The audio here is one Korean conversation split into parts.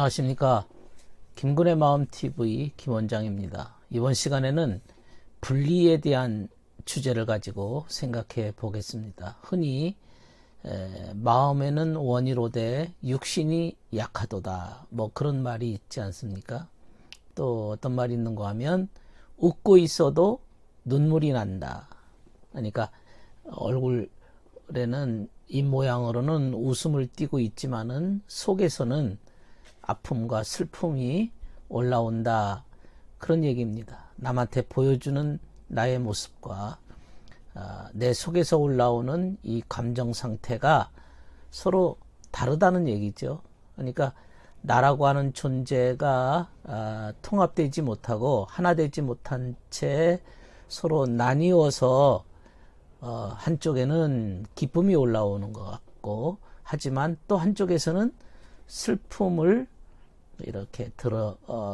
안녕하십니까. 김군의 마음TV 김원장입니다. 이번 시간에는 분리에 대한 주제를 가지고 생각해 보겠습니다. 흔히 마음에는 원이로되 육신이 약하도다, 뭐 그런 말이 있지 않습니까? 또 어떤 말이 있는가 하면 웃고 있어도 눈물이 난다. 그러니까 얼굴에는 이 모양으로는 웃음을 띠고 있지만은 속에서는 아픔과 슬픔이 올라온다, 그런 얘기입니다. 남한테 보여주는 나의 모습과 내 속에서 올라오는 이 감정 상태가 서로 다르다는 얘기죠. 그러니까 나라고 하는 존재가 통합되지 못하고 하나 되지 못한 채 서로 나뉘어서 한쪽에는 기쁨이 올라오는 것 같고, 하지만 또 한쪽에서는 슬픔을 이렇게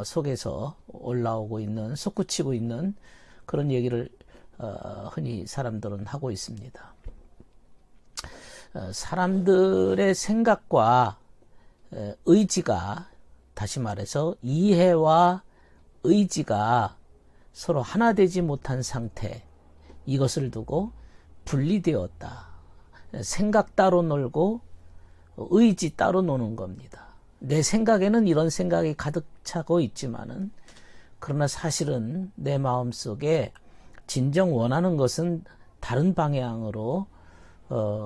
속에서 올라오고 있는, 솟구치고 있는 그런 얘기를 흔히 사람들은 하고 있습니다. 사람들의 생각과 의지가, 다시 말해서 이해와 의지가 서로 하나 되지 못한 상태, 이것을 두고 분리되었다. 생각 따로 놀고 의지 따로 노는 겁니다. 내 생각에는 이런 생각이 가득 차고 있지만은, 그러나 사실은 내 마음속에 진정 원하는 것은 다른 방향으로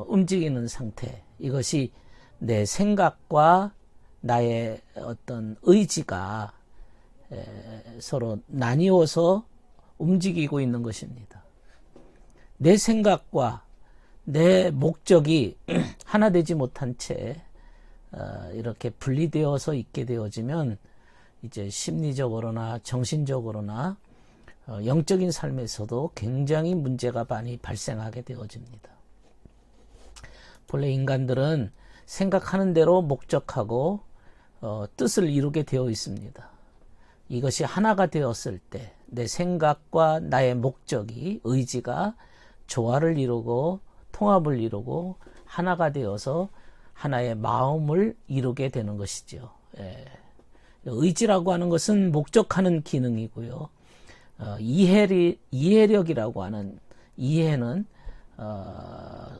움직이는 상태, 이것이 내 생각과 나의 어떤 의지가 서로 나뉘어서 움직이고 있는 것입니다. 내 생각과 내 목적이 하나 되지 못한 채 이렇게 분리되어서 있게 되어지면 이제 심리적으로나 정신적으로나 영적인 삶에서도 굉장히 문제가 많이 발생하게 되어집니다. 본래 인간들은 생각하는 대로 목적하고 뜻을 이루게 되어 있습니다. 이것이 하나가 되었을 때 내 생각과 나의 목적이, 의지가 조화를 이루고 통합을 이루고 하나가 되어서 하나의 마음을 이루게 되는 것이죠. 의지라고 하는 것은 목적하는 기능이고요. 이해력이라고 하는, 이해는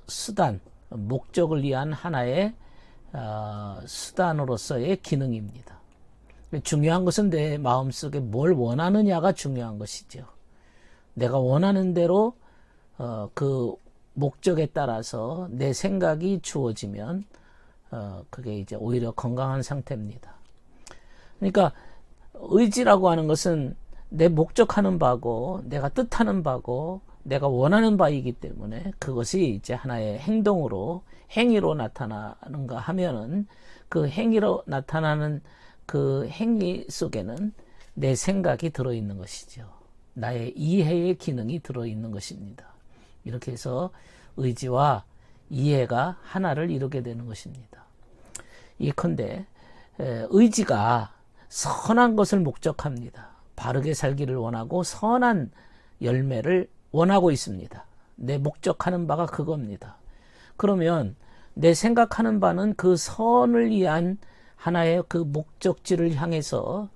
수단, 목적을 위한 하나의 수단으로서의 기능입니다. 중요한 것은 내 마음속에 뭘 원하느냐가 중요한 것이죠. 내가 원하는 대로 그 목적에 따라서 내 생각이 주어지면 그게 이제 오히려 건강한 상태입니다. 그러니까 의지라고 하는 것은 내 목적하는 바고, 내가 뜻하는 바고, 내가 원하는 바이기 때문에 그것이 이제 하나의 행동으로, 행위로 나타나는가 하면은, 그 행위로 나타나는 그 행위 속에는 내 생각이 들어있는 것이죠. 나의 이해의 기능이 들어있는 것입니다. 이렇게 해서 의지와 이해가 하나를 이루게 되는 것입니다. 예컨대 의지가 선한 것을 목적합니다. 바르게 살기를 원하고 선한 열매를 원하고 있습니다. 내 목적하는 바가 그겁니다. 그러면 내 생각하는 바는 그 선을 위한 하나의 그 목적지를 향해서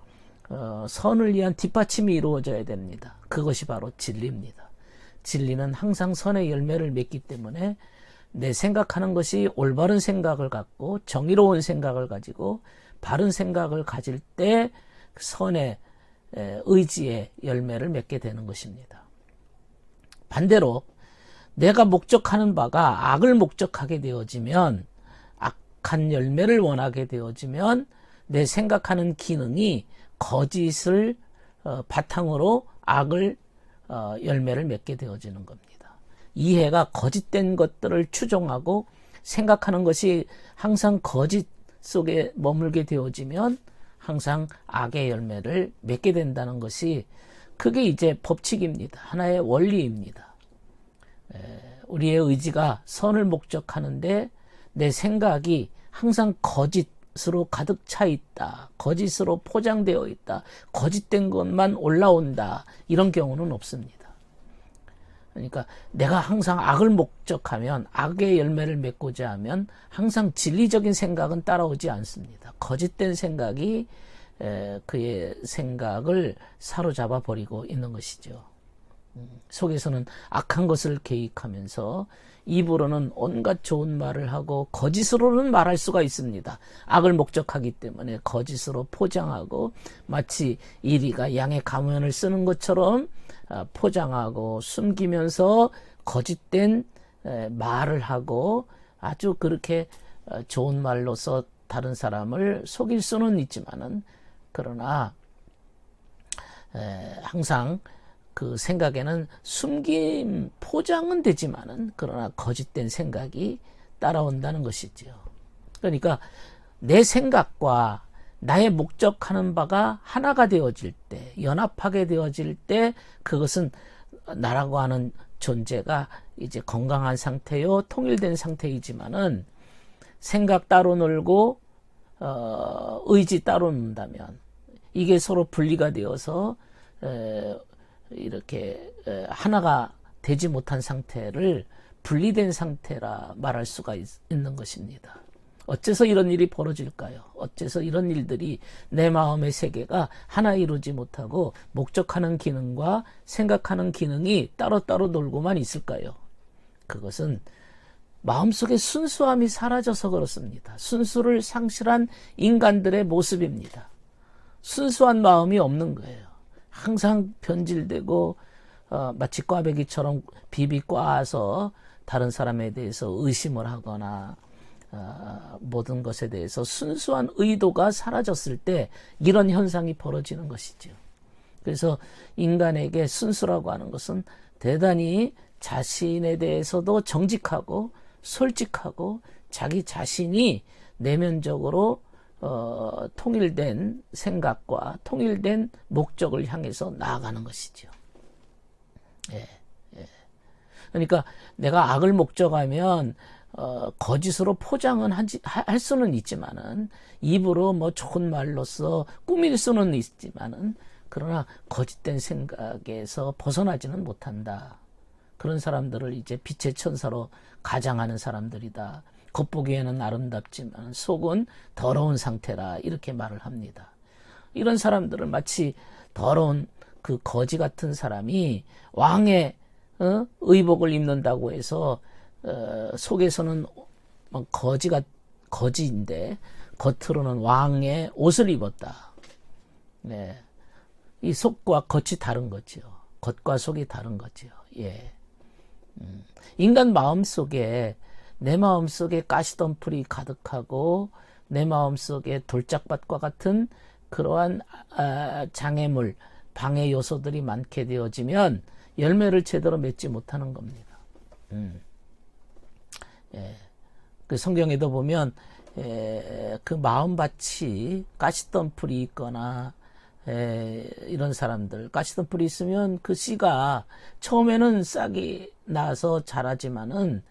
선을 위한 뒷받침이 이루어져야 됩니다. 그것이 바로 진리입니다. 진리는 항상 선의 열매를 맺기 때문에 내 생각하는 것이 올바른 생각을 갖고 정의로운 생각을 가지고 바른 생각을 가질 때 선의 의지의 열매를 맺게 되는 것입니다. 반대로 내가 목적하는 바가 악을 목적하게 되어지면, 악한 열매를 원하게 되어지면 내 생각하는 기능이 거짓을 바탕으로 악을 열매를 맺게 되어지는 겁니다. 이해가 거짓된 것들을 추종하고 생각하는 것이 항상 거짓 속에 머물게 되어지면 항상 악의 열매를 맺게 된다는 것이, 그게 이제 법칙입니다. 하나의 원리입니다. 우리의 의지가 선을 목적하는데 내 생각이 항상 거짓으로 가득 차 있다, 거짓으로 포장되어 있다, 거짓된 것만 올라온다, 이런 경우는 없습니다. 그러니까 내가 항상 악을 목적하면, 악의 열매를 맺고자 하면 항상 진리적인 생각은 따라오지 않습니다. 거짓된 생각이 그의 생각을 사로잡아 버리고 있는 것이죠. 속에서는 악한 것을 계획하면서 입으로는 온갖 좋은 말을 하고 거짓으로는 말할 수가 있습니다. 악을 목적하기 때문에 거짓으로 포장하고 마치 이리가 양의 가면을 쓰는 것처럼 포장하고 숨기면서 거짓된 말을 하고 아주 그렇게 좋은 말로서 다른 사람을 속일 수는 있지만은, 그러나 항상 그 생각에는 숨김 포장은 되지만은 그러나 거짓된 생각이 따라온다는 것이죠. 그러니까 내 생각과 나의 목적하는 바가 하나가 되어질 때, 연합하게 되어질 때, 그것은 나라고 하는 존재가 이제 건강한 상태요, 통일된 상태이지만은, 생각 따로 놀고 의지 따로 논다면 이게 서로 분리가 되어서 이렇게 하나가 되지 못한 상태를 분리된 상태라 말할 수가 있는 것입니다. 어째서 이런 일이 벌어질까요? 어째서 이런 일들이 내 마음의 세계가 하나 이루지 못하고 목적하는 기능과 생각하는 기능이 따로따로 놀고만 있을까요? 그것은 마음속의 순수함이 사라져서 그렇습니다. 순수를 상실한 인간들의 모습입니다. 순수한 마음이 없는 거예요. 항상 변질되고 마치 꽈배기처럼 비비 꽈서 다른 사람에 대해서 의심을 하거나 모든 것에 대해서 순수한 의도가 사라졌을 때 이런 현상이 벌어지는 것이죠. 그래서 인간에게 순수라고 하는 것은 대단히 자신에 대해서도 정직하고 솔직하고 자기 자신이 내면적으로 통일된 생각과 통일된 목적을 향해서 나아가는 것이죠. 예, 예. 그러니까 내가 악을 목적하면 거짓으로 포장은 할 수는 있지만은, 입으로 뭐 좋은 말로써 꾸밀 수는 있지만은, 그러나 거짓된 생각에서 벗어나지는 못한다. 그런 사람들을 이제 빛의 천사로 가장하는 사람들이다. 겉보기에는 아름답지만 속은 더러운 상태라, 이렇게 말을 합니다. 이런 사람들은 마치 더러운 그 거지 같은 사람이 왕의 의복을 입는다고 해서 속에서는 거지인데 겉으로는 왕의 옷을 입었다. 네. 이 속과 겉이 다른 거죠. 겉과 속이 다른 거죠. 예. 인간 마음속에, 내 마음속에 가시덤불이 가득하고 내 마음속에 돌짝밭과 같은 그러한 장애물, 방해 요소들이 많게 되어지면 열매를 제대로 맺지 못하는 겁니다. 예. 그 성경에도 보면 그 마음밭이 가시덤불이 있거나 이런 사람들, 가시덤불이 있으면 그 씨가 처음에는 싹이 나서 자라지만은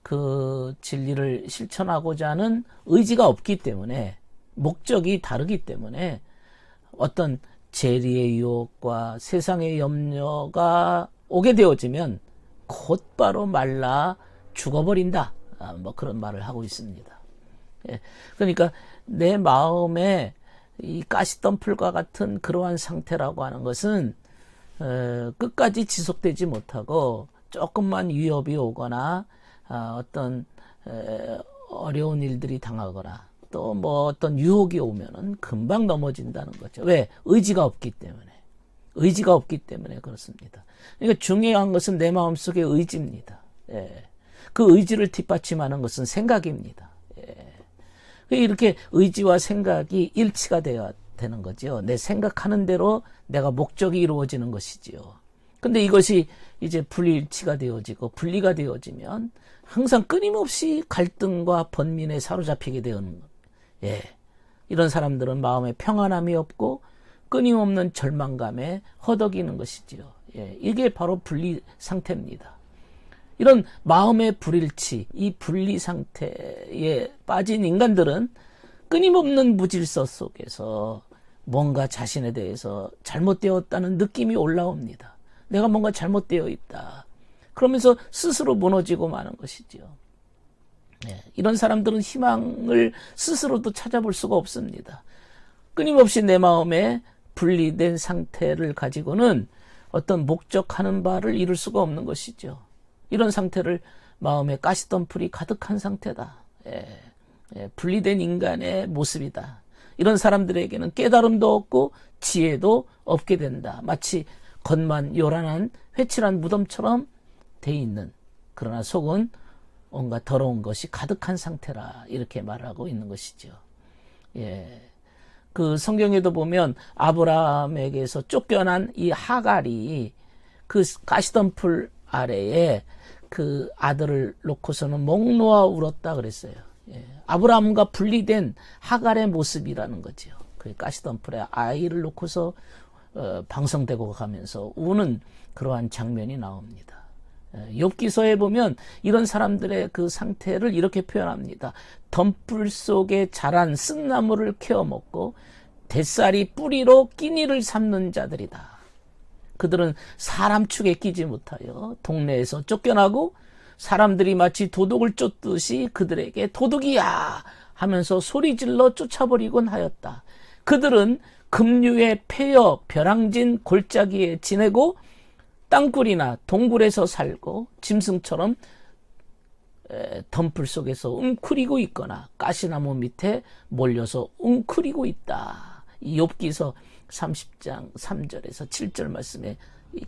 그 진리를 실천하고자 하는 의지가 없기 때문에, 목적이 다르기 때문에 어떤 재리의 유혹과 세상의 염려가 오게 되어지면 곧바로 말라 죽어버린다. 뭐 그런 말을 하고 있습니다. 예. 그러니까 내 마음에 이 가시덤불과 같은 그러한 상태라고 하는 것은 끝까지 지속되지 못하고 조금만 위협이 오거나 어떤 어려운 일들이 당하거나 또 뭐 어떤 유혹이 오면은 금방 넘어진다는 거죠. 왜? 의지가 없기 때문에. 의지가 없기 때문에 그렇습니다. 그러니까 중요한 것은 내 마음속의 의지입니다. 예. 그 의지를 뒷받침하는 것은 생각입니다. 예. 이렇게 의지와 생각이 일치가 되어야 되는 거죠. 내 생각하는 대로 내가 목적이 이루어지는 것이지요. 근데 이것이 이제 불일치가 되어지고 분리가 되어지면 항상 끊임없이 갈등과 번민에 사로잡히게 되는 것. 예. 이런 사람들은 마음에 평안함이 없고 끊임없는 절망감에 허덕이는 것이지요. 예. 이게 바로 분리 상태입니다. 이런 마음의 불일치, 이 분리 상태에 빠진 인간들은 끊임없는 무질서 속에서 뭔가 자신에 대해서 잘못되었다는 느낌이 올라옵니다. 내가 뭔가 잘못되어 있다. 그러면서 스스로 무너지고 마는 것이지요. 이런 사람들은 희망을 스스로도 찾아볼 수가 없습니다. 끊임없이 내 마음에 분리된 상태를 가지고는 어떤 목적하는 바를 이룰 수가 없는 것이죠. 이런 상태를 마음에 가시덤불이 가득한 상태다. 분리된 인간의 모습이다. 이런 사람들에게는 깨달음도 없고 지혜도 없게 된다. 마치 겉만 요란한 회칠한 무덤처럼 돼 있는, 그러나 속은 온갖 더러운 것이 가득한 상태라, 이렇게 말하고 있는 것이죠. 그 성경에도 보면 아브라함에게서 쫓겨난 이 하갈이 그 가시덤불 아래에 그 아들을 놓고서는 목 놓아 울었다 그랬어요. 아브라함과 분리된 하갈의 모습이라는 거죠. 그 가시덤불에 아이를 놓고서 방성되고 가면서 우는 그러한 장면이 나옵니다. 욥기서에 보면 이런 사람들의 그 상태를 이렇게 표현합니다. 덤불 속에 자란 쓴나무를 캐어 먹고 뱃살이 뿌리로 끼니를 삼는 자들이다. 그들은 사람 축에 끼지 못하여 동네에서 쫓겨나고 사람들이 마치 도둑을 쫓듯이 그들에게 도둑이야 하면서 소리질러 쫓아버리곤 하였다. 그들은 급류에 패여 벼랑진 골짜기에 지내고 땅굴이나 동굴에서 살고 짐승처럼 덤불 속에서 웅크리고 있거나 가시나무 밑에 몰려서 웅크리고 있다. 이 욥기서 30장 3절에서 7절 말씀에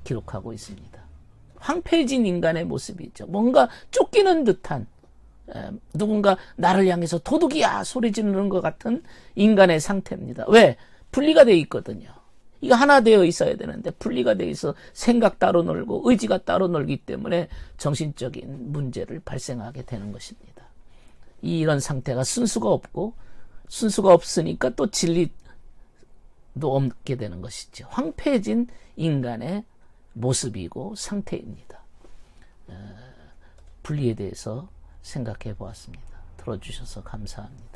기록하고 있습니다. 황폐해진 인간의 모습이죠. 뭔가 쫓기는 듯한, 누군가 나를 향해서 도둑이야 소리 지르는 것 같은 인간의 상태입니다. 왜? 분리가 되어 있거든요. 이거 하나 되어 있어야 되는데 분리가 되어 있어 생각 따로 놀고 의지가 따로 놀기 때문에 정신적인 문제를 발생하게 되는 것입니다. 이런 상태가 순수가 없고, 순수가 없으니까 또 진리도 없게 되는 것이죠. 황폐해진 인간의 모습이고 상태입니다. 분리에 대해서 생각해 보았습니다. 들어주셔서 감사합니다.